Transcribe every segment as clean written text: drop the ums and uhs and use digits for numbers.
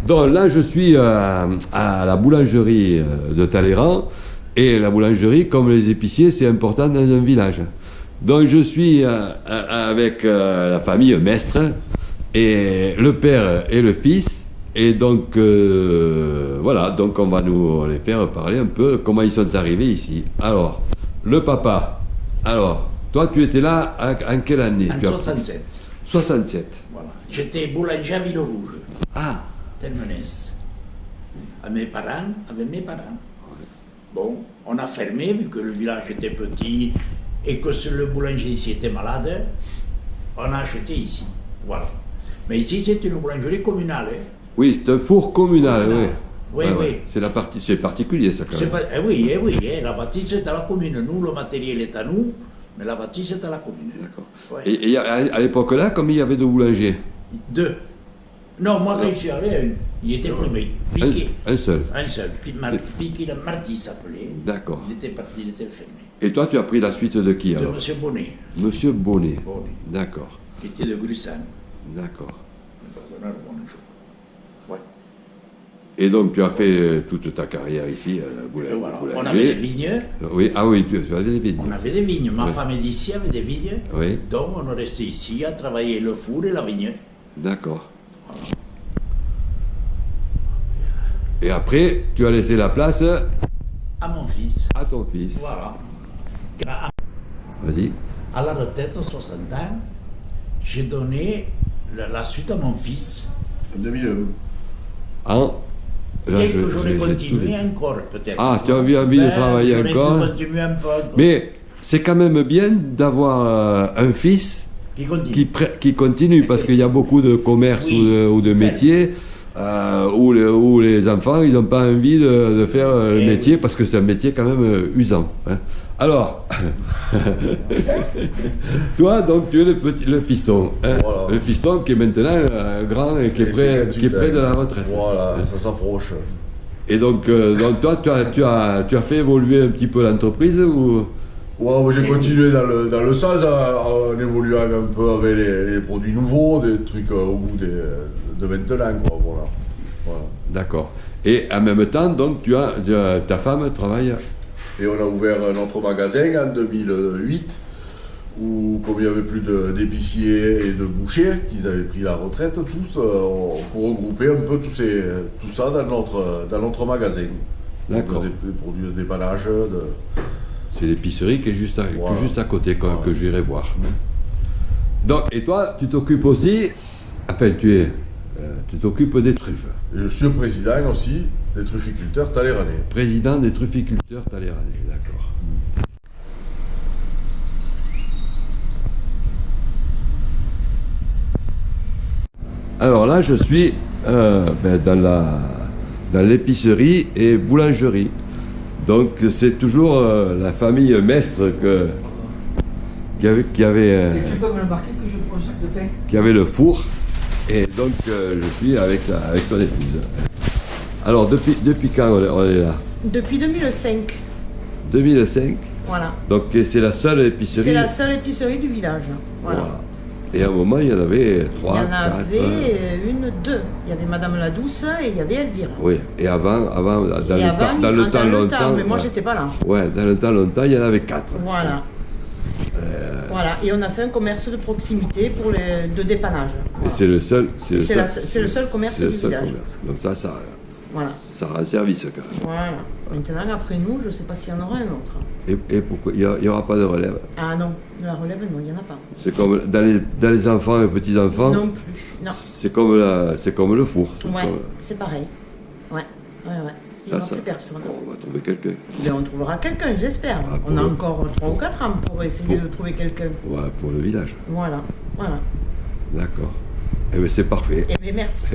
Donc là, je suis à la boulangerie de Talleyrand. Et la boulangerie, comme les épiciers, c'est important dans un village. Donc je suis avec la famille Mestre, et le père et le fils. Et donc, voilà, donc on va nous les faire parler un peu comment ils sont arrivés ici. Alors, le papa, alors, toi tu étais là en quelle année? En 67. 67. Voilà. J'étais boulanger à Villerouge. Ah. Termenès. Avec mes parents. Bon, on a fermé vu que le village était petit et que le boulanger ici était malade. On a acheté ici. Voilà. Mais ici, c'est une boulangerie communale. Hein. Oui, c'est un four communal, oui. Oui, oui. Ouais. C'est particulier, ça, quand même. Oui, la bâtisse est à la commune. Nous, le matériel est à nous, mais la bâtisse est à la commune. D'accord. Ouais. Et à l'époque-là, combien il y avait de boulangers? 2. Non, moi, quand j'y allais, il était premier. Piqué. Un seul. Un seul. Piqué, le Marty s'appelait. D'accord. Il était parti, il était fermé. Et toi, tu as pris la suite de qui, alors? De M. Bonnet. Monsieur Bonnet. Bonnet. D'accord. Qui était de Grussan. D'accord. Bonjour. Ouais. Et donc, tu as fait toute ta carrière ici, Voilà. boulanger. On avait des vignes. Oui, ah oui, tu avais des vignes. On avait des vignes. Ma Oui. femme est d'ici, avait des vignes. Oui. Donc, on est resté ici à travailler le four et la vigne. D'accord. Et après, tu as laissé la place À mon fils. à ton fils. Voilà. Vas-y. À la retraite, 60 ans, j'ai donné la suite à mon fils. En 2001. Là, Et que j'aurais continué encore, peut-être. Ah, tu as envie de travailler encore. J'aurais pu continuer un peu. Mais c'est quand même bien d'avoir un fils Qui continue. qui continue, parce qu'il y a beaucoup de commerces Oui, ou de ferme. métiers où les enfants, ils n'ont pas envie de faire le métier, parce que c'est un métier quand même usant. Hein. Alors, toi, donc, tu es le fiston. Hein. Voilà. Le fiston qui est maintenant grand et qui est près de la retraite. Voilà, ça s'approche. Et donc toi, tu as fait évoluer un petit peu l'entreprise ou... Ouais, moi, j'ai continué dans le sens en évoluant un peu avec les produits nouveaux, des trucs au goût de maintenant, quoi, voilà. D'accord. Et en même temps, donc, ta femme travaille... Et on a ouvert notre magasin en 2008, où comme il n'y avait plus d'épiciers et de bouchers, qu'ils avaient pris la retraite tous, pour regrouper un peu tout ça dans notre magasin. D'accord. Des produits de dépannage, C'est l'épicerie qui est juste à côté, que j'irai voir. Donc, et toi, tu t'occupes aussi... Enfin, tu t'occupes des truffes. Et je suis le président aussi des trufficulteurs talleyrandais. Président des trufficulteurs talleyrandais, d'accord. Alors là, je suis dans l'épicerie et boulangerie. Donc c'est toujours la famille Mestre qui avait Tu peux me le marquer que je prends un sac de pain? qui avait le four. Et donc je suis avec son épouse. Alors depuis quand on est là? Depuis 2005, 2005. voilà. Donc c'est la seule épicerie. C'est la seule épicerie du village. Voilà. Voilà. Et à un moment, il y en avait Il y 3, en 4. avait deux. Il y avait Madame la Douce et il y avait Elvire. Oui, et avant Et avant, dans le temps longtemps. mais moi ouais. j'étais pas là. Ouais, dans le temps longtemps, il y en avait 4. Voilà. Voilà. Et on a fait un commerce de proximité de dépannage. Et c'est le seul. C'est le seul commerce c'est le du seul village. commerce. Donc Voilà. ça rend service quand même. Voilà. Maintenant, après nous, je ne sais pas s'il y en aura un autre. Et pourquoi il n'y aura pas de relève? Ah non, de la relève, non, il n'y en a pas. C'est comme dans les enfants et petits-enfants. Non plus. Non. C'est comme le four. Ouais, c'est pareil. Ouais. Il n'y aura plus personne. On va trouver quelqu'un. Mais on trouvera quelqu'un, j'espère. Ah, On a encore 3 ou 4 ans pour essayer de trouver quelqu'un. Ouais, pour le village. Voilà. D'accord. Eh bien, c'est parfait. Eh bien, merci.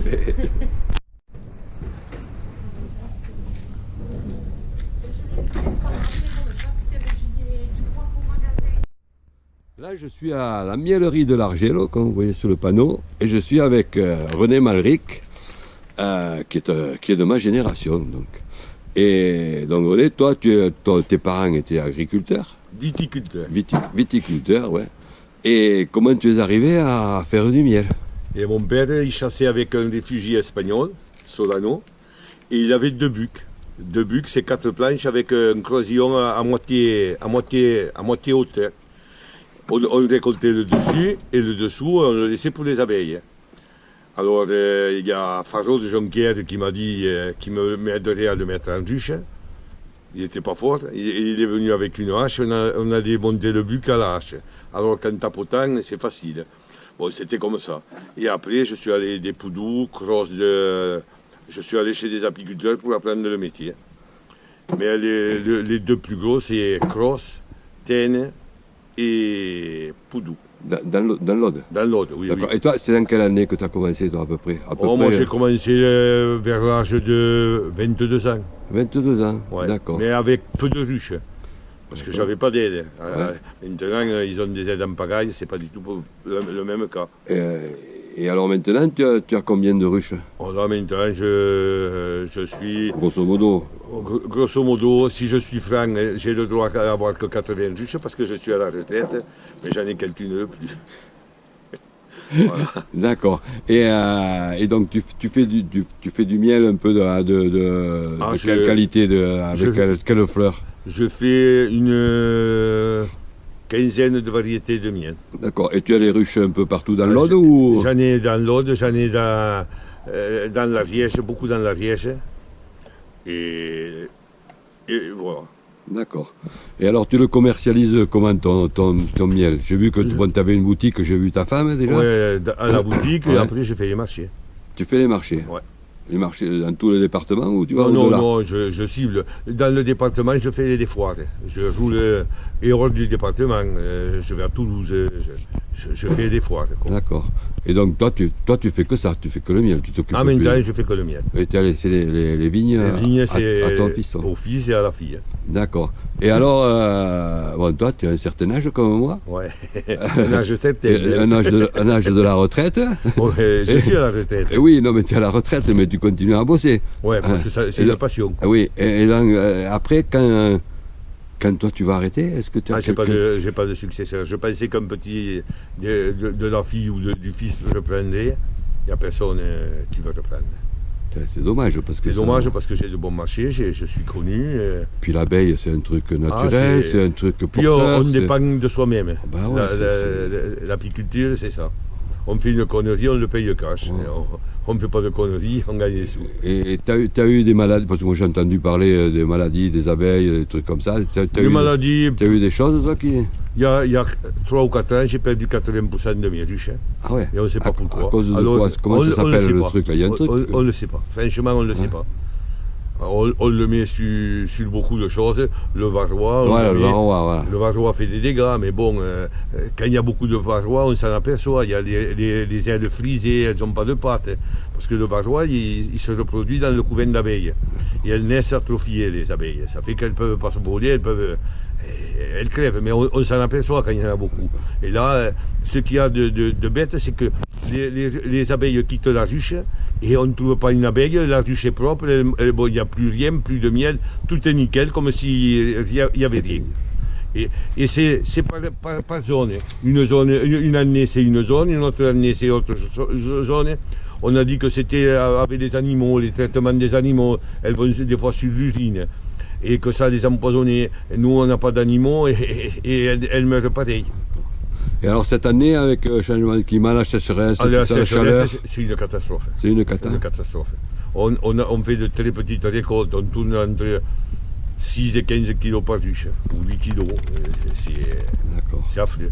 Là, je suis à la miellerie de l'Argello, comme vous voyez sur le panneau, et je suis avec René Malric, qui est de ma génération. Donc. Et donc, René, toi, tes parents étaient agriculteurs? Viticulteur. Viticulteurs, ouais. Et comment tu es arrivé à faire du miel? Et mon père, il chassait avec un réfugié espagnol. Solano, et il avait 2 bucs. 2 bucs, c'est 4 planches avec un croisillon à moitié hauteur. On récoltait le dessus et le dessous, on le laissait pour les abeilles. Alors, il y a Faro de Jonquière qui m'a dit qu'il m'aiderait à le mettre en ruche. Il n'était pas fort. Il est venu avec une hache, on a démonté le buc à la hache. Alors qu'en tapotant, c'est facile. Bon, c'était comme ça. Et après, je suis allé des Poudou, je suis allé chez des apiculteurs pour apprendre le métier. Mais les 2 plus gros, c'est Cross, Tène et Poudou. Dans l'Aude? Dans l'Aude, oui. D'accord. Et toi, c'est dans quelle année que tu as commencé, toi, à peu près, Moi, j'ai commencé vers l'âge de 22 ans. 22 ans, Ouais. d'accord. Mais avec peu de ruches. Parce que j'avais pas d'aide. Maintenant, ils ont des aides en pagaille, c'est pas du tout le même cas. Et alors maintenant, tu as combien de ruches? Là, maintenant, je suis... Grosso modo. Grosso modo, si je suis franc, j'ai le droit à avoir que 80 ruches parce que je suis à la retraite, mais j'en ai quelques-unes plus. Voilà. D'accord. Et donc tu fais du miel un peu de quelle qualité, avec quelle fleur? Je fais une quinzaine de variétés de miel. D'accord. Et tu as les ruches un peu partout dans l'Aude ou... J'en ai dans l'Aude, j'en ai dans l'Ariège, beaucoup dans l'Ariège. Et voilà. D'accord. Et alors tu le commercialises comment ton miel? J'ai vu que tu avais une boutique, j'ai vu ta femme déjà. Oui, à la boutique, Ouais. et après je fais les marchés. Tu fais les marchés? Ouais. Les marchés dans tous les départements ou tu vas Non, au-delà? je cible. Dans le département, je fais des foires. Je joue le héros du département. Je vais à Toulouse, je fais des foires. Quoi. D'accord. Et donc toi tu fais que ça, tu fais que le miel, tu t'occupes En même temps, je fais que le miel. Et tu as laissé les vignes, Les vignes, à c'est ton fils, toi. au fils et à la fille. D'accord. Et alors, bon, toi, tu as un certain âge comme moi. Ouais, un âge certain. Un âge de la retraite. Ouais, je suis à la retraite. Et oui, non, mais tu es à la retraite, mais tu continues à bosser. Ouais, parce que c'est une passion. Oui, et donc, après, quand toi tu vas arrêter, est-ce que tu as J'ai pas de successeur. Je pensais qu'un petit de la fille ou du fils je prendrais. Il n'y a personne qui va te prendre. C'est dommage parce que C'est dommage parce que j'ai de bons marchés, je suis connu. Puis l'abeille, c'est un truc naturel, c'est un truc Puis porteur. on dépend de soi-même. Bah ouais, L'apiculture, c'est ça. On fait une connerie, on le paye cash. Ouais. On ne fait pas de conneries, on gagne des sous. Et tu as eu des maladies, parce que moi j'ai entendu parler des maladies, des abeilles, des trucs comme ça. Les maladies, Tu as eu des choses, toi, qui... il y a 3 ou 4 ans, j'ai perdu 80% de mes ruches. Ah ouais. Et on ne sait pas pourquoi. À cause de quoi? Comment ça s'appelle le truc là? Il y a un truc. On ne le sait pas. Franchement, on ne le sait pas. On le met sur beaucoup de choses. Le varroa, Le varroa, voilà. le varroa fait des dégâts, mais bon, quand il y a beaucoup de varroa, on s'en aperçoit. Il y a les ailes frisées, elles n'ont pas de pattes. Parce que le varroa, il se reproduit dans le couvain d'abeilles. Et elles naissent atrophiées, les abeilles. Ça fait qu'elles ne peuvent pas se brûler, elles crèvent, mais on s'en aperçoit quand il y en a beaucoup. Et là, ce qu'il y a de bête, c'est que les abeilles quittent la ruche et on ne trouve pas une abeille, la ruche est propre, il n'y a plus rien, plus de miel, tout est nickel, comme s'il n'y avait rien. Et c'est par zone. Une année c'est une zone, une autre année c'est autre zone. On a dit que c'était avec les animaux, les traitements des animaux, elles vont des fois sur l'usine. Et que ça les empoisonnait. Nous, on n'a pas d'animaux et elles meurent pareil. Et alors cette année, avec le changement de climat, la sécheresse, La la chaleur, c'est une catastrophe. c'est une cata. Une catastrophe. On fait de très petites récoltes, on tourne entre 6 et 15 kilos par ruche, ou 8 kilos. D'accord. C'est affreux.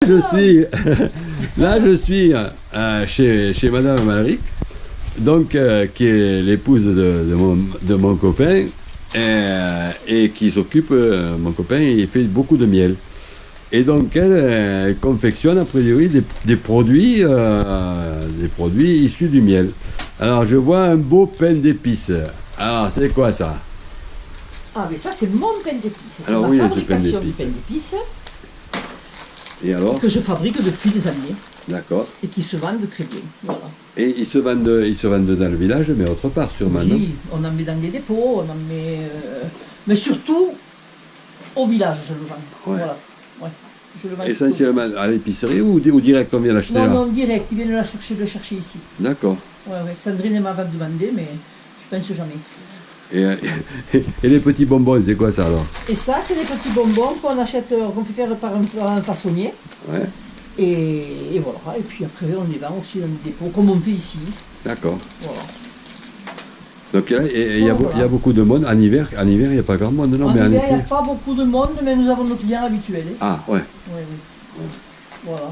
Je suis chez Madame Malric, donc qui est l'épouse de mon copain et qui s'occupe, mon copain, il fait beaucoup de miel. Et donc elle confectionne a priori des produits issus du miel. Alors je vois un beau pain d'épices. Alors c'est quoi ça? Ah, mais ça, c'est mon pain d'épices. C'est Alors ma oui, c'est fabrication pain du d'épices. pain d'épices Et alors? que je fabrique depuis des années D'accord. et qui se vendent très bien. Voilà. Et ils se vendent dans le village, mais autre part sûrement, non? Oui, on en met dans des dépôts, on en met. Mais surtout, au village, je le vends. Ouais. Voilà. Ouais. Je le mange Essentiellement à l'épicerie ou direct on vient l'acheter non, là? non, direct, ils viennent le chercher ici. D'accord. Ouais, ouais. Sandrine m'avait demandé, mais je pense jamais. Et les petits bonbons, c'est quoi ça alors? Et ça, c'est des petits bonbons qu'on achète, qu'on fait faire par un façonnier. Ouais, Et voilà. Et puis après, on les vend aussi dans les dépôts, comme on fait ici. d'accord. Voilà. Donc là, il y a Voilà. beaucoup de monde. En hiver, il n'y a pas grand monde, non? En Mais en hiver, il n'y été. a pas beaucoup de monde, mais nous avons nos clients habituels. Hein. Ah, ouais, Oui, oui. Voilà.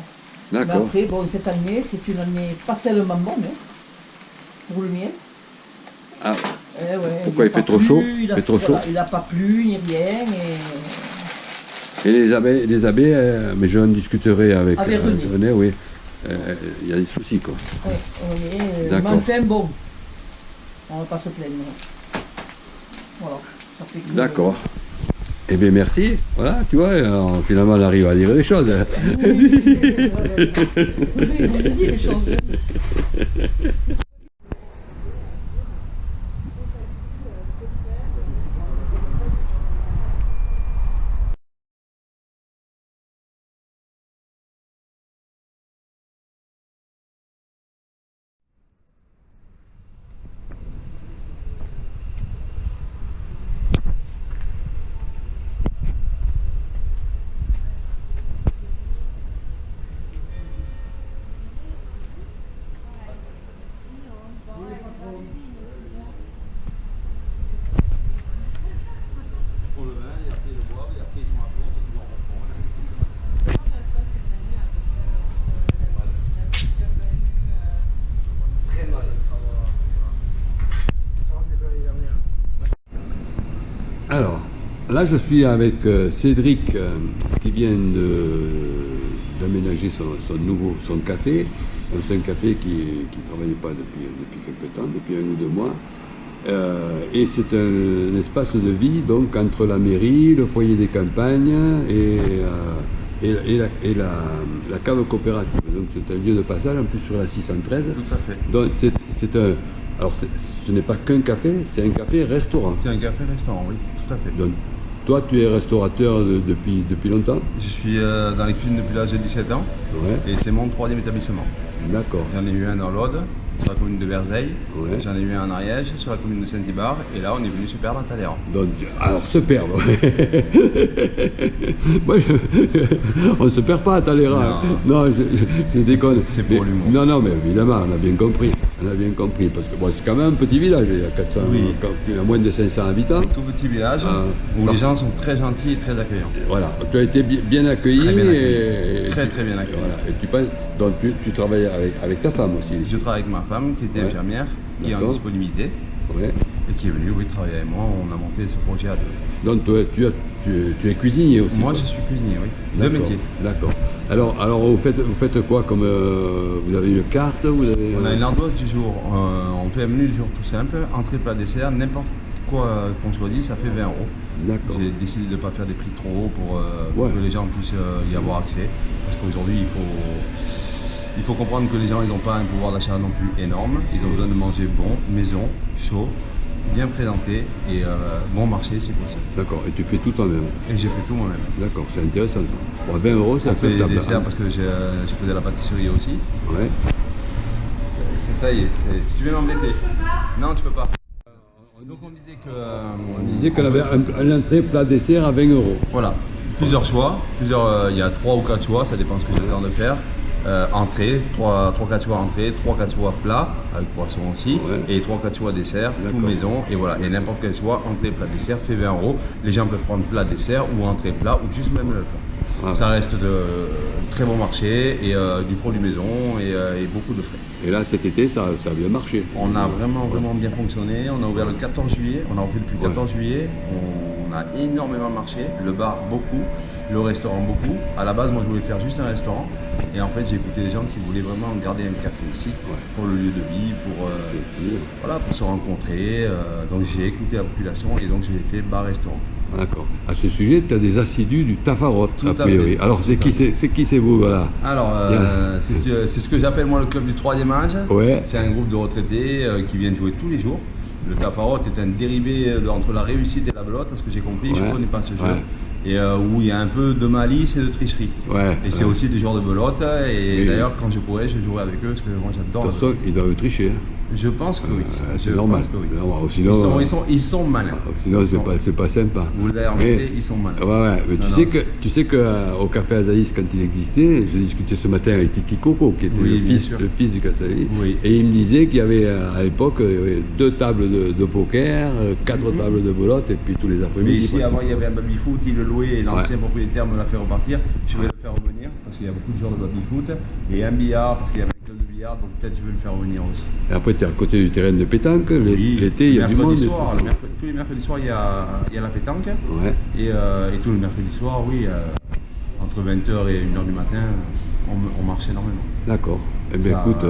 Mais d'accord. après, bon, cette année, c'est une année pas tellement bonne hein, pour le mien. Ah, Eh ouais, pourquoi il a fait pas trop plu, chaud? Il fait trop chaud. il n'a pas plu, ni rien. Et les abeilles, mais je en discuterai avec Avec René. René, oui. Il y a des soucis, quoi. Oui, mais D'accord. enfin, bon, on ne va pas se plaindre. Voilà. Ça fait que- D'accord. Eh bien, merci. Voilà, tu vois, finalement, on arrive à dire les choses. Oui, vous le dites des choses. Alors, là, je suis avec Cédric qui vient d'aménager son café. Donc, c'est un café qui ne travaillait pas depuis quelques temps, depuis 1 ou 2 mois. Et c'est un espace de vie donc entre la mairie, le foyer des campagnes et la cave coopérative. Donc c'est un lieu de passage en plus sur la 613. Tout à fait. Donc ce n'est pas qu'un café, c'est un café-restaurant. C'est un café-restaurant, oui, tout à fait. Donc toi tu es restaurateur depuis longtemps? Je suis dans les cuisines depuis l'âge de 17 ans Ouais, et c'est mon 3e établissement. d'accord. J'en ai eu un dans l'Aude, sur la commune de Verzeille, Ouais. j'en ai eu un en Ariège, sur la commune de Saint-Ibar, et là on est venu se perdre à Talleyrand. Donc, alors se perdre. Moi, on ne se perd pas à Talleyrand. Non, je déconne. C'est pour Mais- l'humour. Non, mais évidemment, on a bien compris. On a bien compris. Parce que bon, c'est quand même un petit village. Il y a 400, Oui. il y a moins de 500 habitants. Un tout petit village où par- les gens sont très gentils et très accueillants. Voilà. Tu as été bien accueilli. Très bien accueilli. Et, Très très bien accueilli. voilà. Et tu penses, donc tu travailles avec ta femme aussi. Je travaille avec ma femme qui était Ouais. infirmière, qui est en D'accord. disponibilité Ouais. et qui est venue travailler avec moi. On a monté ce projet à deux. Donc toi, tu es cuisinier aussi. Moi toi. je suis cuisinier, oui. De D'accord, métier. D'accord. Alors vous faites quoi comme vous avez une carte, vous avez On a une ardoise du jour, on fait un menu du jour tout simple, entrée, plat, dessert, n'importe quoi qu'on choisit, ça fait 20 €. D'accord. J'ai décidé de ne pas faire des prix trop hauts pour Ouais. que les gens puissent y avoir accès. Parce qu'aujourd'hui, il faut comprendre que les gens n'ont pas un pouvoir d'achat non plus énorme. Ils ont besoin de manger bon, maison, chaud, bien présenté et bon marché, c'est possible. D'accord. Et tu fais tout toi-même. Et j'ai fait tout moi-même. D'accord, c'est intéressant. Bon, 20 €, c'est On fait des acceptable. desserts parce que j'ai fait de la pâtisserie aussi. Ouais. C'est ça y est, tu veux m'embêter. Non, tu peux pas. Donc on disait que... On disait qu'on avait un entrée plat dessert à 20 €. Voilà, plusieurs choix, il y a 3 ou 4 choix, ça dépend de ce que j'ai le temps de faire. Entrée, 3-4 choix entrée, 3-4 choix plat, avec poisson aussi, Ouais. et 3-4 choix dessert, tout D'accord. maison, et voilà. Et n'importe quel choix, entrée, plat, dessert, fait 20 €. Les gens peuvent prendre plat, dessert, ou entrée, plat, ou juste même le plat. Ah. Ça reste de très bon marché, et du produit maison, et beaucoup de frais. Et là, cet été, ça a bien marché. On a vraiment bien fonctionné. On a ouvert le 14 juillet. On a ouvert depuis le 14 juillet. On a énormément marché. Le bar, beaucoup. Le restaurant, beaucoup. À la base, moi, je voulais faire juste un restaurant. Et en fait, j'ai écouté des gens qui voulaient vraiment garder un café ici pour le lieu de vie, pour se rencontrer. Donc, j'ai écouté la population et donc j'ai fait bar-restaurant. D'accord. À ce sujet, tu as des assidus du Tafarot, Tout a à priori. fait. Alors, c'est qui c'est vous, voilà? Alors, Bien. c'est ce que j'appelle moi le club du 3e âge. Ouais. C'est un groupe de retraités qui viennent jouer tous les jours. Le Tafarot est un dérivé entre la réussite et la belote, à ce que j'ai compris, je Ouais. ne connais pas ce jeu. Ouais. et où il y a un peu de malice et de tricherie. Ouais. Et c'est aussi des joueurs de belote. Et Oui. d'ailleurs, quand je pourrais, je jouerai avec eux parce que moi De j'adore. toute façon, ils doivent tricher. Hein. Je pense que oui. C'est Je normal. pense que oui. Non, sinon, Ils sont malins. sinon c'est pas sympa. Vous l'avez remarqué, ils sont malins. Ouais, mais Non, tu sais qu'au Café Azaïs, quand il existait, je discutais ce matin avec Titi Coco, qui était Oui, bien le sûr. fils du Cassalis, Oui. et il me disait qu'il y avait à l'époque il y avait 2 tables de poker, 4 tables de belote, et puis tous les Mais après-midi. ici, avant, il y avait un baby-foot, il le louait et l'ancien Ouais. propriétaire me l'a fait repartir. Je vais le faire revenir parce qu'il y a beaucoup de joueurs de baby-foot et un billard parce qu'il y avait un club de billard, donc peut-être je vais le faire revenir aussi. Et après, tu es à côté du terrain de pétanque, l'été, il y a du monde. Mercredi soir, tous les mercredis soirs, il y a la pétanque. Ouais. Et tous les mercredis soirs, oui, entre 20h et 1h du matin, on marche énormément. D'accord. Eh bien, Ça, écoute,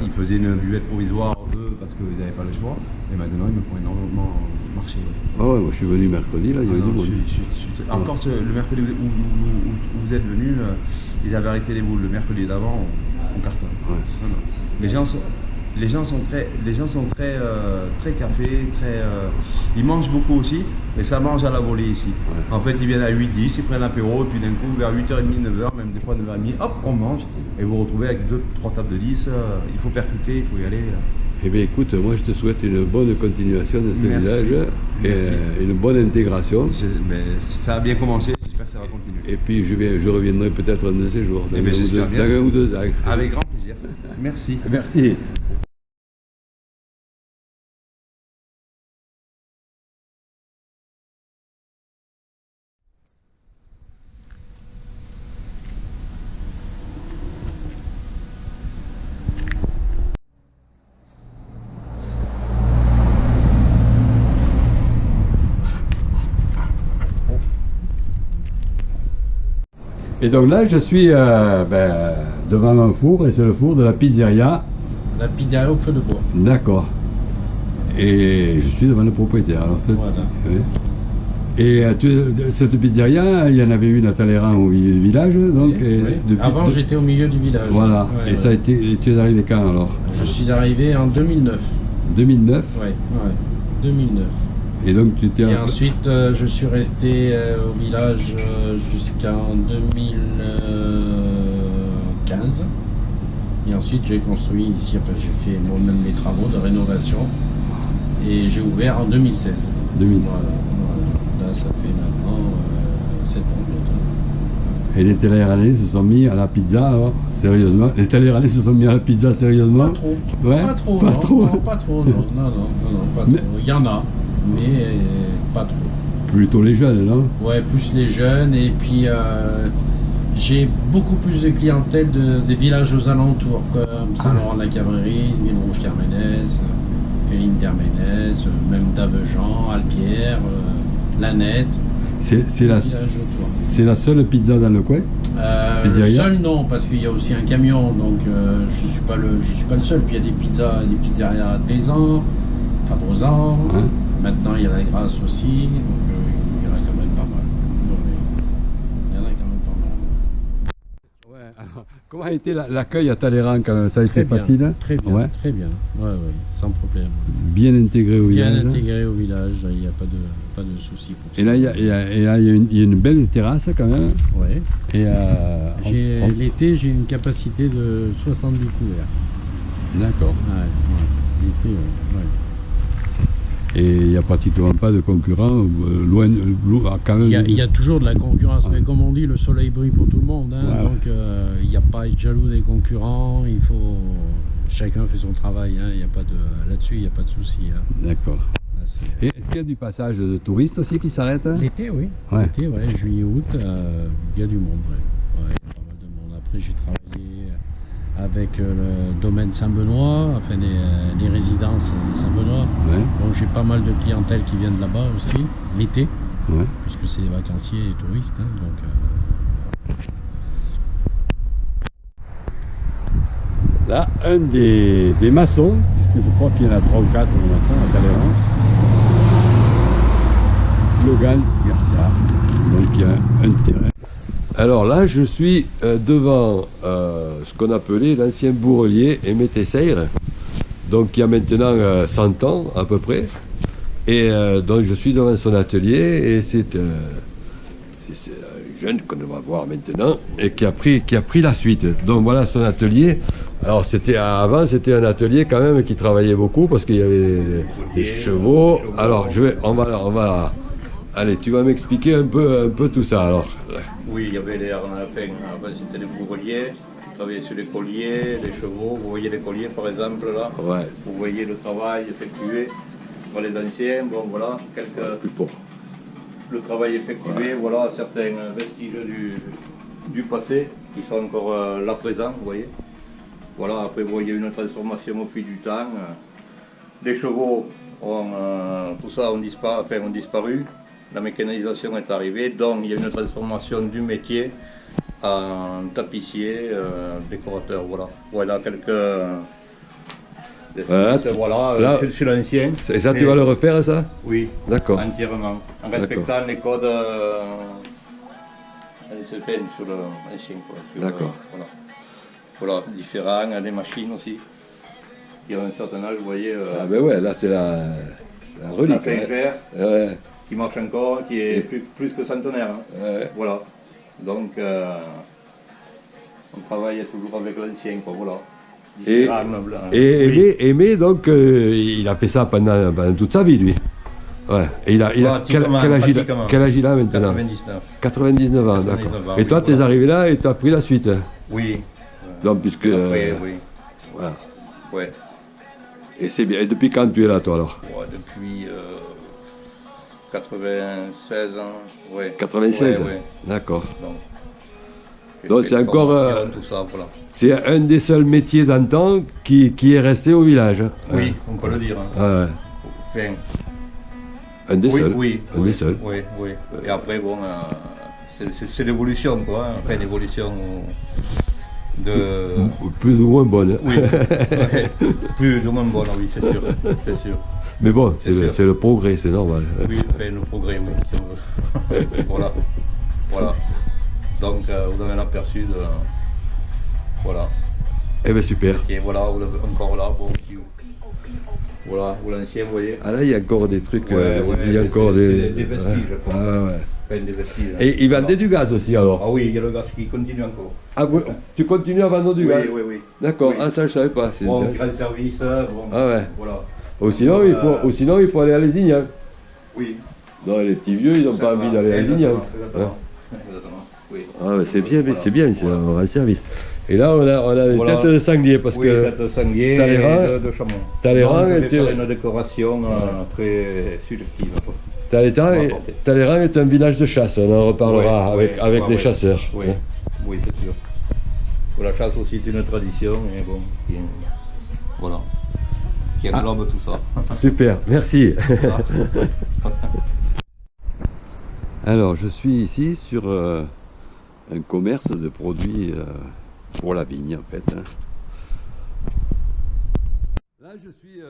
Ils faisaient une buvette provisoire, eux, parce qu'ils n'avaient pas le choix. Et maintenant, ils me font énormément marcher. ouais, moi je suis venu mercredi, là, il y avait du monde. Encore le mercredi où vous êtes venu, ils avaient arrêté les boules. Le mercredi d'avant, on cartonne. Ouais. Non. Les gens sont très cafés, ils mangent beaucoup aussi, mais ça mange à la volée ici. Ouais. En fait, ils viennent à 8-10, ils prennent l'apéro, et puis d'un coup, vers 8h30, 9h, même des fois 9h30, hop, on mange, et vous vous retrouvez avec 2-3 tables de 10, il faut percuter, il faut y aller. Eh bien, écoute, moi je te souhaite une bonne continuation de ce Merci. village et Merci. une bonne intégration. Mais ça a bien commencé, j'espère que ça va continuer. Et puis je reviendrai peut-être un de ces jours, dans, Eh bien, j'espère bien. un ou deux ans. Avec grand plaisir. Merci. Merci. Et donc là, je suis devant un four, et c'est le four de la pizzeria. La pizzeria au feu de bois. D'accord. Et je suis devant le propriétaire. Alors, Voilà. oui. Et cette pizzeria, il y en avait une à Talleyrand au milieu du village. Donc, Oui, et oui. depuis- Avant, j'étais au milieu du village. Voilà. Ouais, Et ouais. ça a été. Tu es arrivé quand alors? Je suis arrivé en 2009. 2009. Ouais, 2009. Et donc tu t'es. Et ensuite, je suis resté au village jusqu'en 2015. Et ensuite, j'ai construit ici, enfin, j'ai fait moi-même les travaux de rénovation. Et j'ai ouvert en 2016. 2016. Voilà. Là, ça fait maintenant 7 ans bientôt. Et les Talleyrandais se sont mis à la pizza, alors, sérieusement. Les Talleyrandais se sont mis à la pizza sérieusement. Pas trop. Ouais. Pas trop. Pas non, trop. Non, pas trop. Non, pas Mais- trop. Il y en a, mais pas trop. Plutôt les jeunes, non? Ouais, plus les jeunes. Et puis, j'ai beaucoup plus de clientèle des villages aux alentours, comme Saint-Laurent-de-la-Cabrerie, Villerouge-Termenès, Féline-Termenès, même Davejean, Albière, Lanette. C'est la seule pizza dans le coin? Le Pizzeria? seul non, parce qu'il y a aussi un camion, donc je suis pas le seul. Puis il y a des pizzerias à Tézan, Fabrozan. Hein? Maintenant il y a la Grasse aussi, donc il y en a quand même pas mal. Ouais, il y en a quand même pas mal. Ouais, alors, comment a été l'accueil à Talleyrand quand même? Ça a été Très bien, facile? Hein? Très bien, Ouais. très bien. Ouais, sans problème. Bien intégré au Bien village. intégré au village, il n'y a pas de souci pour ça. Et là, il y a une belle terrasse quand même. Ouais. Et L'été, j'ai une capacité de 70 couverts. D'accord. Ouais. L'été, ouais. Et il n'y a pratiquement pas de concurrents, loin, quand même. Il y a toujours de la concurrence, mais comme on dit, le soleil brille pour tout le monde. Hein, Ouais. donc il n'y a pas à être jaloux des concurrents. Il faut chacun fait son travail. Hein, il y a pas de là-dessus, il n'y a pas de souci. Hein. D'accord. Là, c'est- Et est-ce qu'il y a du passage de touristes aussi qui s'arrêtent? L'été, oui. Ouais. L'été, ouais, juillet, août, il y a du monde. Ouais. Ouais, il y a pas mal de monde. Après, j'ai travaillé avec le domaine Saint-Benoît, enfin les résidences Saint-Benoît. Ouais. Donc j'ai pas mal de clientèle qui viennent de là-bas aussi, l'été, Ouais. puisque c'est des vacanciers et touristes. Hein, donc, Là, un des maçons, puisque je crois qu'il y en a 3 ou 4 maçons à Talleyrand, Logan Garcia. Donc il y a un terrain. Alors là, je suis devant ce qu'on appelait l'ancien bourrelier Aimé Tesseire, donc qui a maintenant 100 ans à peu près. Et donc je suis devant son atelier et c'est c'est un jeune qu'on va voir maintenant et qui a pris la suite. Donc voilà son atelier. Alors avant c'était un atelier quand même qui travaillait beaucoup parce qu'il y avait des chevaux. Alors on va allez, tu vas m'expliquer un peu tout ça alors. Oui, il y avait les harnais, avant c'était les bourreliers, qui travaillaient sur les colliers, les chevaux. Vous voyez les colliers par exemple là. Ouais. Vous voyez le travail effectué par les anciens. Bon voilà, Plus fort. le travail effectué, voilà certains vestiges du passé qui sont encore là présents, vous voyez. Voilà, après vous voyez une transformation au fil du temps. Les chevaux tout ça ont disparu. La mécanisation est arrivée, donc il y a une transformation du métier en tapissier, décorateur, voilà. Voilà quelques... Voilà, là, sur l'ancien. Et ça, tu vas le refaire, ça? Oui, d'accord. Entièrement, en respectant les codes certains sur l'ancien. D'accord. Voilà, différents, des machines aussi. Il y a un certain âge, vous voyez... ah ben ouais, là c'est la relique. La Saint-Clair, Ouais. qui marche encore, qui est plus que centenaire. Hein. Ouais. Voilà. Donc, on travaille toujours avec l'ancien, quoi, voilà. Et Oui. Aimé, donc, il a fait ça pendant toute sa vie, lui. Ouais. Et quel âge il a maintenant? 99. 99 ans, d'accord. 99 ans, Et toi, oui, tu es voilà. arrivé là et tu as pris la suite. Oui. Donc, puisque... Après, oui. Voilà. Ouais. Et c'est bien. Et depuis quand tu es là, toi, alors? Ouais, depuis 96 ans. Ouais. 96 Ouais, ouais. D'accord. Donc Donc, c'est encore... tout ça, voilà. c'est un des seuls métiers d'antan qui est resté au village. Oui, on peut le dire. Hein. Ah ouais. Enfin, Un des seuls. Oui, Un des seuls. Oui, oui. Et après, bon, c'est l'évolution, quoi. Hein. Enfin, l'évolution de... Plus ou moins bonne. Oui, ouais. Plus ou moins bonne, oui, c'est sûr. C'est sûr. Mais bon, C'est c'est le progrès, c'est normal. Oui, enfin, le progrès, oui. Si on veut. Voilà. Voilà. Donc, vous avez un aperçu de... Voilà. Eh bien, super. Et voilà, encore là, bon, voilà, ou l'ancien, vous voyez. Ah là, il y a encore des trucs, Ouais, il y a encore des vestiges, quoi. Ah ouais. Enfin, des vestiges. Et il vendait du gaz aussi, alors? Ah oui, il y a le gaz qui continue encore. Ah, tu continues à vendre du gaz? Oui, oui, oui. D'accord, Oui. ah ça je savais pas. C'est Bon, bien. grand service, bon, Ah ouais. voilà. Ou sinon, il faut aller à Lézignan. Oui. Non, les petits vieux, ils n'ont pas envie d'aller à Lézignan. Exactement. Exactement. Oui. Ah, mais c'est bien, Voilà. c'est bien, c'est un vrai service. Et là, on a des Voilà. têtes de sanglier parce Oui, que tête de sanglier t'as les et reins- de chameau. t'as les Donc, reins je et vais tu- faire une décoration très sélective. quoi. Talleyrand est un village de chasse, on en reparlera Ouais, avec ouais, les ouais. chasseurs. Oui, Hein. oui, c'est sûr. La chasse aussi est une tradition, et bon, voilà, qui englobe tout ça. Super, merci. Alors, je suis ici sur un commerce de produits pour la vigne, en fait. Hein. Là, je suis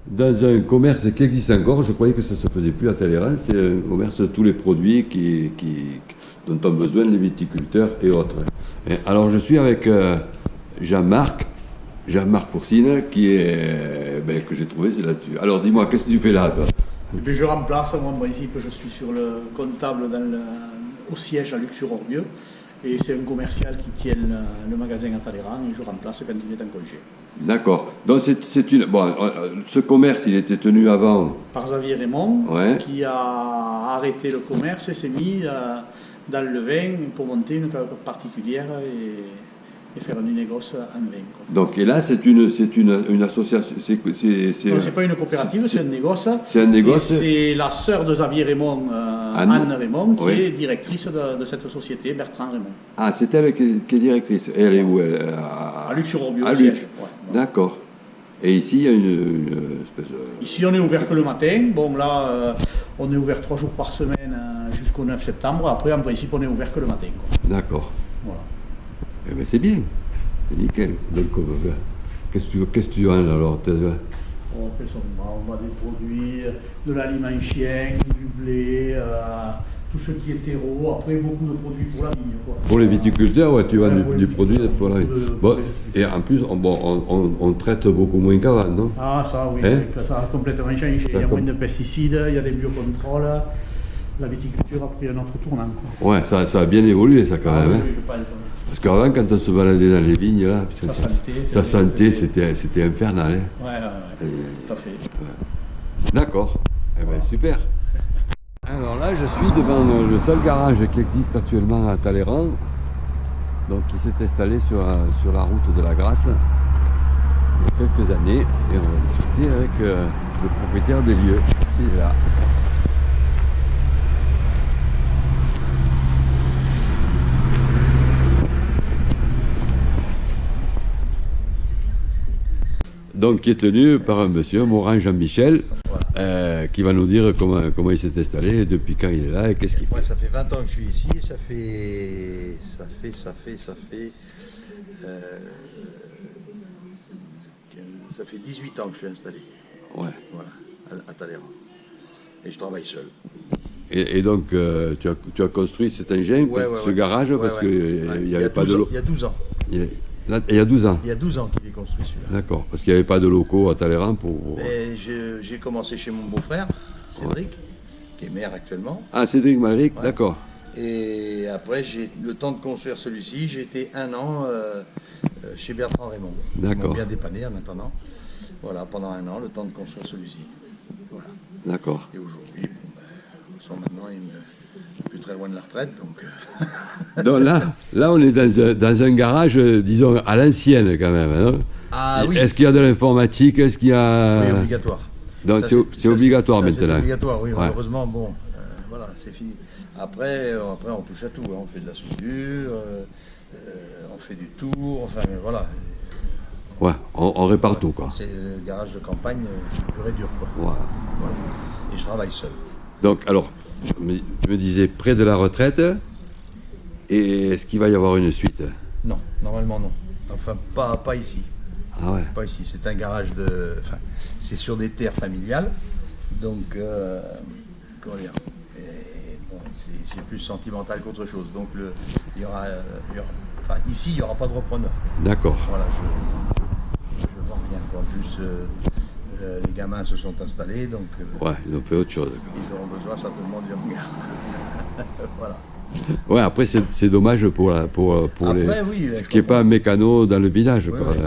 dans un commerce qui existe encore. Je croyais que ça ne se faisait plus à Talleyrand. C'est un commerce de tous les produits dont ont besoin les viticulteurs et autres. Et alors, je suis avec Jean-Marc Poursine, que j'ai trouvé, c'est là-dessus. Alors, dis-moi, qu'est-ce que tu fais là, toi? Eh bien, je remplace, moi en principe je suis sur le comptable au siège à Luxembourg-Orbieu et c'est un commercial qui tient le magasin à Talleyrand et je remplace quand il est en congé. D'accord. Donc c'est une. Bon, ce commerce, il était tenu avant. Par Xavier Raymond, Ouais. qui a arrêté le commerce et s'est mis dans le vin pour monter une particulière et faire du négoce en vin. Quoi. Donc, et là, c'est une association. Non, c'est pas une coopérative, c'est un négoce. C'est un négoce. Et c'est la sœur de Xavier Raymond, Anne Raymond, qui Oui. est directrice de cette société, Bertrand Raymond. Ah, c'est elle qui est directrice. Et elle est où elle, À Luxembourg-Orbieu, à au Luc. siège. Ouais. D'accord. Et ici, il y a une espèce de. Ici, on est ouvert que le matin. Bon, là, on est ouvert 3 jours par semaine jusqu'au 9 septembre. Après, en principe, on est ouvert que le matin. Quoi. D'accord. Voilà. Eh bien, c'est bien. C'est nickel. Donc, qu'est-ce que tu vends alors? On a des produits, de l'aliment chien, du blé, tout ce qui est terreau. Après, beaucoup de produits pour la vigne. Quoi. Pour les viticulteurs, ouais, tu vends Ouais, pour les du produit pour la. viticulteurs, Bon, pour les- et en plus, on traite beaucoup moins qu'avant, non? Ah, ça, oui, Hein? ça a complètement changé. Il y a moins de pesticides, il y a des biocontrôles. la viticulture a pris un autre tournant. Quoi. Ouais, ça a bien évolué, ça, quand même. Oui, Hein. je pense. Parce qu'avant, quand on se baladait dans les vignes, là, putain, Ça sentait, c'était infernal. Hein. Ouais, tout à fait. D'accord. Eh ben, super. Alors là, je suis devant le seul garage qui existe actuellement à Talleyrand, donc qui s'est installé sur la route de la Grasse il y a quelques années, et on va discuter avec le propriétaire des lieux. C'est là. Donc qui est tenu par un monsieur, Morin Jean-Michel, qui va nous dire comment il s'est installé, depuis quand il est là et qu'est-ce qu'il fait. Moi, ça fait 20 ans que je suis ici, ça fait 18 ans que je suis installé. Ouais. Voilà, à Talleyrand. Et je travaille seul. Et donc, tu as construit cet engin, ce garage, parce qu'il n'y avait pas de locaux. Il y a 12 ans. Il y a 12 ans. Il y a 12 ans qu'il est construit celui-là. D'accord, parce qu'il n'y avait pas de locaux à Talleyrand pour... J'ai commencé chez mon beau-frère, Cédric, qui est maire actuellement. Ah, Cédric Malric, Ouais. d'accord. Et après, j'ai le temps de construire celui-ci. J'ai été 1 an chez Bertrand Raymond. D'accord. Ils m'ont bien dépanné en attendant. Voilà, pendant 1 an, le temps de construire celui-ci. Voilà. D'accord. Et aujourd'hui, maintenant, il est plus très loin de la retraite, donc... Donc là, on est dans un garage, disons, à l'ancienne quand même. Hein. Ah oui. Est-ce qu'il y a de l'informatique? Est-ce qu'il y a... Oui, obligatoire. Donc c'est obligatoire maintenant. C'est obligatoire, oui. Ouais. Malheureusement, bon, voilà, c'est fini. Après, on touche à tout. Hein. On fait de la soudure, on fait du tour, enfin, voilà. Ouais, on répare tout, quoi. C'est le garage de campagne pur et dur, quoi. Voilà. Et je travaille seul. Donc, alors, tu me disais près de la retraite, et est-ce qu'il va y avoir une suite? Non, normalement non. Enfin, pas ici. Ah ouais. Pas ici. C'est un garage de... Enfin, c'est sur des terres familiales. Donc, comment dire, bon, c'est plus sentimental qu'autre chose. Donc, enfin, ici, il n'y aura pas de repreneur. D'accord. Voilà, je vends rien. En plus, les gamins se sont installés, donc... Ouais, ils ont fait autre chose. Ils auront besoin certainement du hangar. Voilà. Ouais, après, c'est dommage pour Après, oui, ce qui n'est pas un mécano dans le village. Oui, quoi. oui.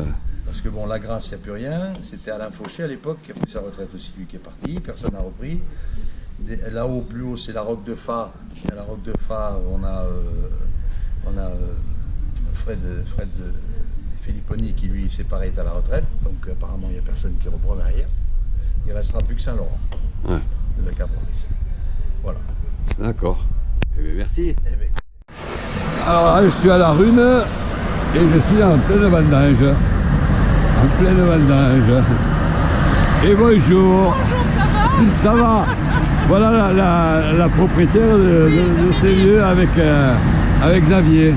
Parce que bon, la Grasse, il n'y a plus rien. C'était Alain Fauché à l'époque qui a pris sa retraite aussi, lui qui est parti. Personne n'a repris. Là-haut, plus haut, c'est la Roque de Fa. Et à la Roque de Fa, on a Fred Filipponi qui, lui, séparé, est à la retraite. Donc apparemment, il n'y a personne qui reprend derrière. Il ne restera plus que Saint-Laurent, Ouais. le Caprice. Voilà. D'accord. Eh bien, merci. Eh bien, Alors là, je suis à la Rune et je suis en pleine vendange. En pleine vendange. Et bonjour. Bonjour, ça va? Ça va. Voilà la propriétaire de ces lieux avec Xavier.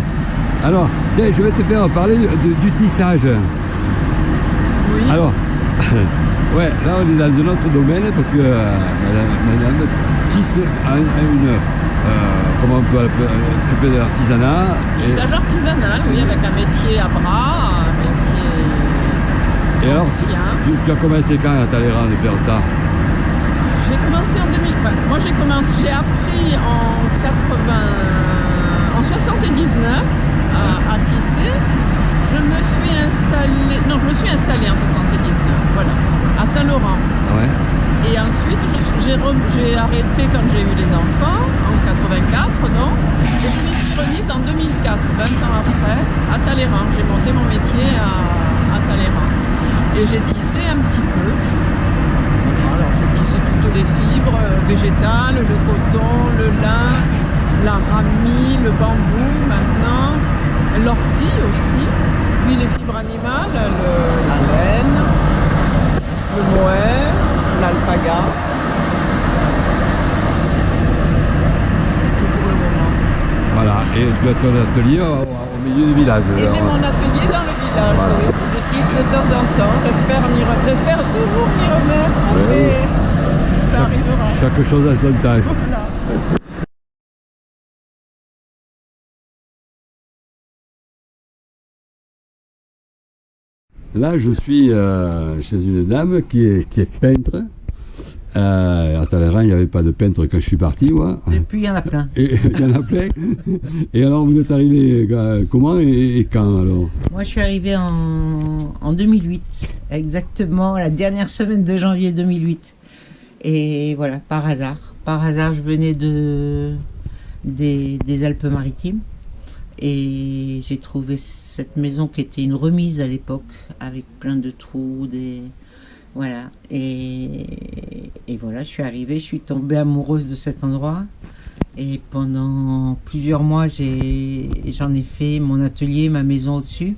Alors, tiens, je vais te faire parler du tissage. Oui. Alors, ouais, là on est dans un autre domaine parce que madame tisse comment on peut appeler, tu fais de l'artisanat. Tissage artisanal, oui, avec un métier à bras, un métier Et alors, ancien. tu as commencé quand à Talleyrand de faire ça? J'ai commencé en 2020. Moi, j'ai appris en 79 à tisser. Je me suis installée en 79, voilà, à Saint-Laurent. Ouais. Et ensuite, j'ai arrêté quand j'ai eu les enfants, en 84, donc, et je m'y suis remise en 2004, 20 ans après, à Talleyrand. J'ai monté mon métier à Talleyrand. Et j'ai tissé un petit peu. Alors, je tisse toutes les fibres végétales, le coton, le lin, la ramie, le bambou maintenant, l'ortie aussi, puis les fibres animales, la laine, le mohair, l'alpaga. C'est tout pour le moment. Voilà, et tu as ton atelier au milieu du village. Et j'ai mon atelier dans le village, Voilà. oui. Je tisse de temps en temps, j'espère toujours m'y remettre, Oui, mais ça arrivera. Chaque chose à son temps. Voilà. Là, je suis chez une dame qui est peintre. À Talleyrand, il n'y avait pas de peintre quand je suis parti, moi. Depuis, il y en a plein. Et il y en a plein. Et alors, vous êtes arrivé comment et quand alors? Moi, je suis arrivé en 2008, exactement la dernière semaine de janvier 2008. Et voilà, par hasard. Par hasard, je venais des Alpes-Maritimes. Et j'ai trouvé cette maison qui était une remise à l'époque, avec plein de trous, voilà. Et voilà, je suis arrivée, je suis tombée amoureuse de cet endroit. Et pendant plusieurs mois, j'en ai fait mon atelier, ma maison au-dessus.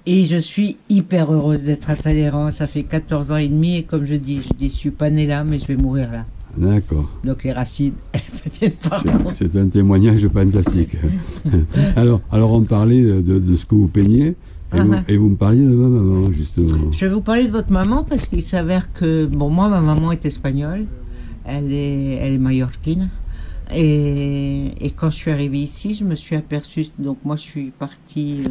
Et je suis hyper heureuse d'être à Talleyrand. Ça fait 14 ans et demi. Et comme je dis, je suis pas née là, mais je vais mourir là. D'accord. Donc les racines, elles viennent partout. C'est un témoignage fantastique. alors, on parlait de ce que vous peignez. Et vous me parliez de ma maman, justement. Je vais vous parler de votre maman parce qu'il s'avère que, bon, moi, ma maman est espagnole. Elle est mallorquine. Et quand je suis arrivée ici, je me suis aperçue. Donc, moi, je suis partie.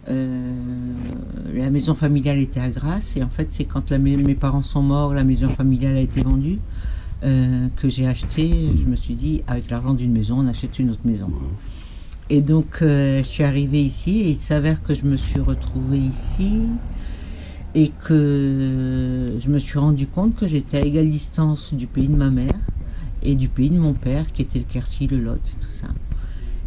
La maison familiale était à Grasse. Et en fait, c'est quand mes parents sont morts, la maison familiale a été vendue. Que j'ai acheté. Je me suis dit, avec l'argent d'une maison, on achète une autre maison. Et donc, je suis arrivée ici et il s'avère que je me suis retrouvée ici et que je me suis rendu compte que j'étais à égale distance du pays de ma mère et du pays de mon père, qui était le Quercy, le Lot, tout ça.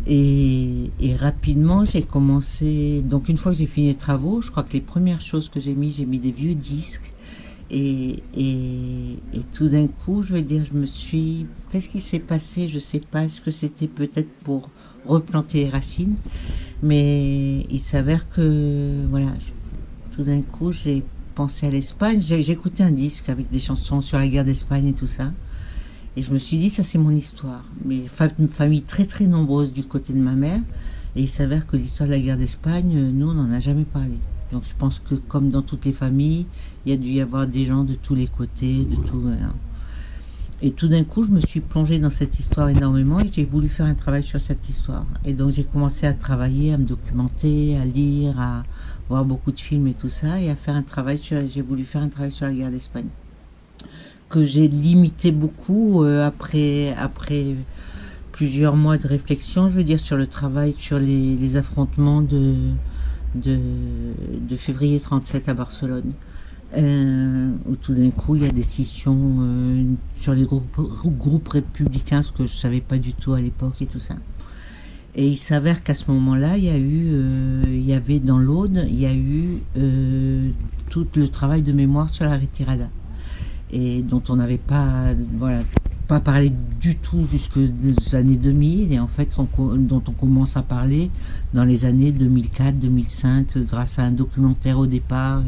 Et rapidement, j'ai commencé... Donc, une fois que j'ai fini les travaux, je crois que les premières choses que j'ai mis des vieux disques. Et tout d'un coup, je veux dire, je me suis... Qu'est-ce qui s'est passé? Je sais pas. Est-ce que c'était peut-être pour replanter les racines? Mais il s'avère que, voilà, tout d'un coup, j'ai pensé à l'Espagne. J'ai écouté un disque avec des chansons sur la guerre d'Espagne et tout ça. Et je me suis dit, ça c'est mon histoire. Mais une famille très très nombreuse du côté de ma mère. Et il s'avère que l'histoire de la guerre d'Espagne, nous, on n'en a jamais parlé. Donc je pense que comme dans toutes les familles, il y a dû y avoir des gens de tous les côtés, de tout. Voilà. Et tout d'un coup, je me suis plongée dans cette histoire énormément et j'ai voulu faire un travail sur cette histoire. Et donc j'ai commencé à travailler, à me documenter, à lire, à voir beaucoup de films et tout ça, et à faire un travail j'ai voulu faire un travail sur la guerre d'Espagne, que j'ai limité beaucoup après plusieurs mois de réflexion, je veux dire, sur le travail, sur les affrontements de février 37 à Barcelone. Où tout d'un coup il y a des scissions sur les groupes républicains, ce que je ne savais pas du tout à l'époque et tout ça. Et il s'avère qu'à ce moment-là, il y avait dans l'Aude, il y a eu tout le travail de mémoire sur la retirada, et dont on n'avait pas parlé du tout jusqu'aux années 2000, et en fait dont on commence à parler dans les années 2004-2005 grâce à un documentaire au départ.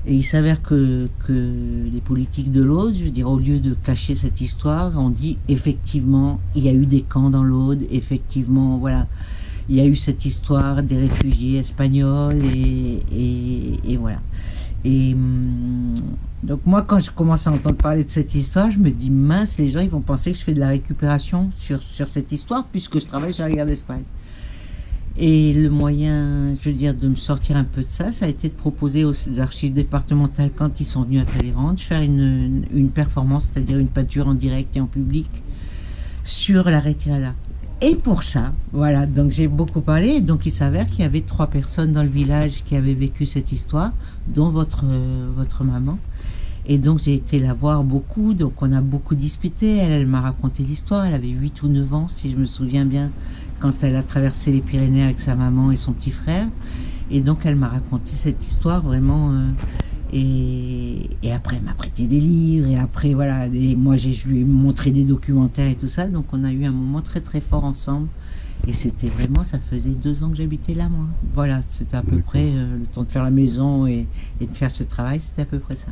Et il s'avère que les politiques de l'Aude, je veux dire, au lieu de cacher cette histoire, on dit effectivement, il y a eu des camps dans l'Aude, effectivement, voilà, il y a eu cette histoire des réfugiés espagnols, et voilà. Et donc moi, quand je commence à entendre parler de cette histoire, je me dis, mince, les gens, ils vont penser que je fais de la récupération sur cette histoire, puisque je travaille sur la guerre d'Espagne. Et le moyen, je veux dire, de me sortir un peu de ça, ça a été de proposer aux archives départementales, quand ils sont venus à Talleyrand, de faire une performance, c'est-à-dire une peinture en direct et en public sur la retirada. Et pour ça, voilà, donc j'ai beaucoup parlé. Donc il s'avère qu'il y avait 3 personnes dans le village qui avaient vécu cette histoire, dont votre maman. Et donc j'ai été la voir beaucoup, donc on a beaucoup discuté. Elle m'a raconté l'histoire, elle avait 8 ou 9 ans, si je me souviens bien, quand elle a traversé les Pyrénées avec sa maman et son petit frère. Et donc elle m'a raconté cette histoire vraiment. Et après elle m'a prêté des livres, et après voilà, et moi je lui ai montré des documentaires et tout ça. Donc on a eu un moment très très fort ensemble. Et c'était vraiment, ça faisait 2 ans que j'habitais là, moi. Voilà, c'était à peu près le temps de faire la maison et de faire ce travail, c'était à peu près ça.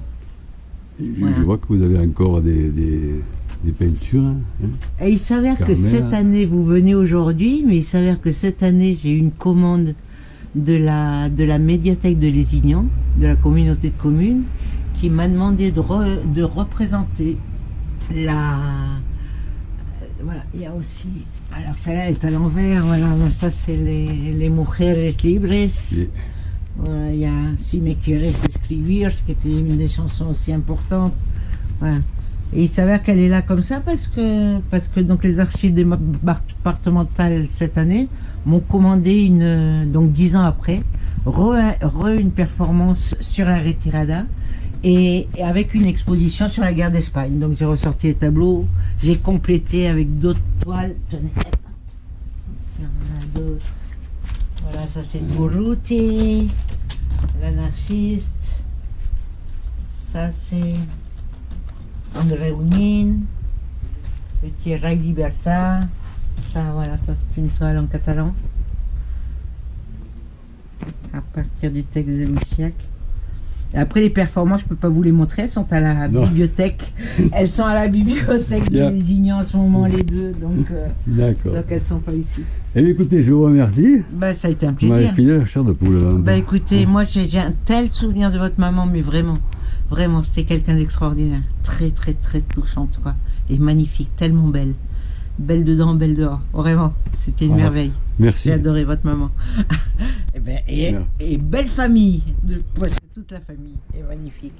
Je vois que vous avez encore des peintures. Hein. Et il s'avère que cette année, vous venez aujourd'hui, mais il s'avère que cette année, j'ai eu une commande de la médiathèque de Lézignan, de la communauté de communes, qui m'a demandé de représenter la... Voilà, il y a aussi... Alors celle-là est à l'envers, voilà, ça c'est les Mujeres Libres. Voilà, il y a Si me quieres escribir, ce qui était une des chansons aussi importantes. Voilà. Et il s'avère qu'elle est là comme ça parce que donc les archives départementales cette année m'ont commandé donc 10 ans après, une performance sur la retirada et avec une exposition sur la guerre d'Espagne. Donc j'ai ressorti les tableaux, j'ai complété avec d'autres toiles. Tenez, il y en a d'autres. Voilà, ça c'est Durruti, l'anarchiste. Ça c'est André Unin, Petit Ray Libertà. Ça, voilà, ça c'est une toile en catalan. À partir du texte de Missiac. Après les performances, je peux pas vous les montrer, elles sont à la bibliothèque. Elles sont à la bibliothèque de Lézignan en ce moment, les deux. Donc elles sont pas ici. Eh bien, écoutez, je vous remercie. Bah, ça a été un Vous m'avez plaisir. filé la chair de poule. Là. Bah écoutez, moi j'ai un tel souvenir de votre maman, mais vraiment, vraiment, c'était quelqu'un d'extraordinaire. Très, très, très touchante, quoi. Et magnifique, tellement belle. Belle dedans, belle dehors. Vraiment, c'était une merveille. Merci. J'ai adoré votre maman. Et belle famille, parce que toute la famille est magnifique.